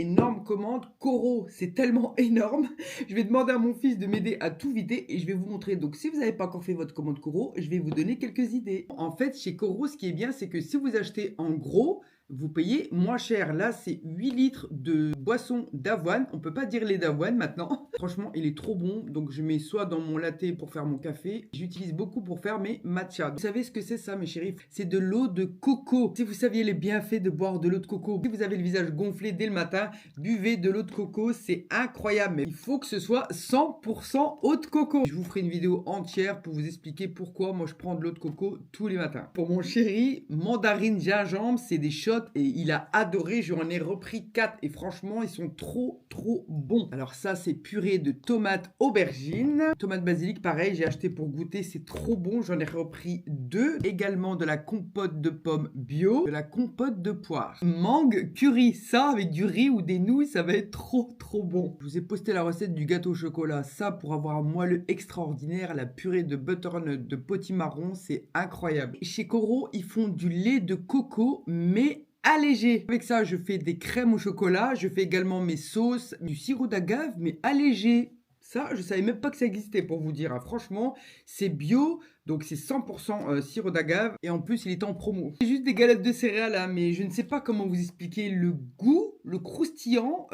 Énorme commande, Coro, c'est tellement énorme. Je vais demander à mon fils de m'aider à tout vider et je vais vous montrer. Donc, si vous n'avez pas encore fait votre commande Coro, je vais vous donner quelques idées. En fait, chez Coro, ce qui est bien, c'est que si vous achetez en gros, vous payez moins cher. Là, c'est 8 litres de boisson d'avoine. On peut pas dire lait d'avoine maintenant. Franchement, il est trop bon. Donc, je mets soit dans mon latte pour faire mon café. J'utilise beaucoup pour faire mes matchas. Vous savez ce que c'est ça, mes chéris? C'est de l'eau de coco. Si vous saviez les bienfaits de boire de l'eau de coco, si vous avez le visage gonflé dès le matin, buvez de l'eau de coco. C'est incroyable. Mais il faut que ce soit 100% eau de coco. Je vous ferai une vidéo entière pour vous expliquer pourquoi moi je prends de l'eau de coco tous les matins. Pour mon chéri, mandarine gingembre, c'est des shots et il a adoré. J'en ai repris 4 et franchement, ils sont trop bons. Alors ça, c'est purée de tomates aubergines. Tomate basilic, pareil, j'ai acheté pour goûter. C'est trop bon. J'en ai repris 2. Également de la compote de pommes bio, de la compote de poire. Mangue curry, ça avec du riz ou des nouilles, ça va être trop bon. Je vous ai posté la recette du gâteau au chocolat. Ça, pour avoir un moelleux extraordinaire, la purée de butternut de potimarron, c'est incroyable. Chez Coro, ils font du lait de coco, mais allégé. Avec ça, je fais des crèmes au chocolat. Je fais également mes sauces, du sirop d'agave, mais allégé. Ça, je savais même pas que ça existait pour vous dire. Hein. Franchement, c'est bio, donc c'est 100% sirop d'agave. Et en plus, il est en promo. C'est juste des galettes de céréales, hein, mais je ne sais pas comment vous expliquer le goût, le croustillant.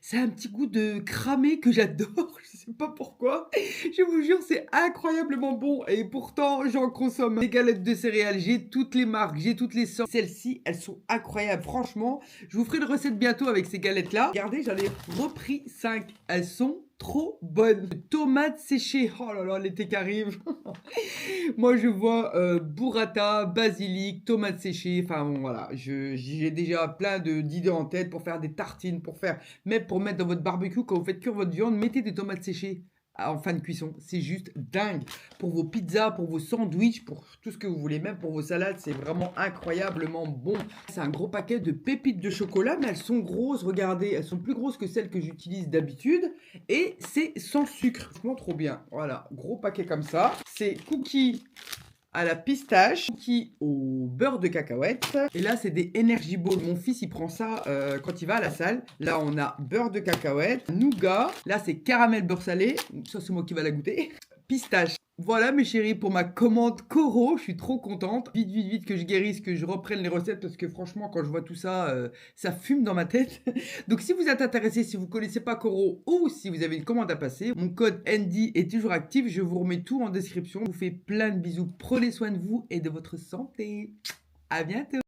Ça a un petit goût de cramé que j'adore. Je sais pas pourquoi. Je vous jure, c'est incroyablement bon. Et pourtant, j'en consomme des galettes de céréales. J'ai toutes les marques, j'ai toutes les sortes. Celles-ci, elles sont incroyables. Franchement, je vous ferai une recette bientôt avec ces galettes-là. Regardez, j'en ai repris 5. Elles sont trop bonnes. Tomates séchées. Oh là là, l'été qui arrive. Moi, je vois burrata, basilic, tomates séchées. Enfin, bon, voilà. J'ai déjà plein d'idées en tête pour faire des tartines, même pour mettre dans votre barbecue quand vous faites cuire votre viande. Mettez des tomates séchées en fin de cuisson. C'est juste dingue. Pour vos pizzas, pour vos sandwichs, pour tout ce que vous voulez, même pour vos salades, c'est vraiment incroyablement bon. C'est un gros paquet de pépites de chocolat, mais elles sont grosses. Regardez, elles sont plus grosses que celles que j'utilise d'habitude. Et c'est sans sucre. Franchement, trop bien. Voilà, gros paquet comme ça. C'est cookies à la pistache, cookies au beurre de cacahuète. Et là, c'est des Energy Balls. Mon fils, il prend ça quand il va à la salle. Là, on a beurre de cacahuète, nougat. Là, c'est caramel beurre salé. Ça, c'est moi qui va la goûter. Pistache. Voilà mes chéris pour ma commande Coro, je suis trop contente. Vite que je guérisse, que je reprenne les recettes parce que franchement quand je vois tout ça, ça fume dans ma tête. Donc si vous êtes intéressé, si vous connaissez pas Coro ou si vous avez une commande à passer, mon code Andy est toujours actif, je vous remets tout en description. Je vous fais plein de bisous, prenez soin de vous et de votre santé. À bientôt.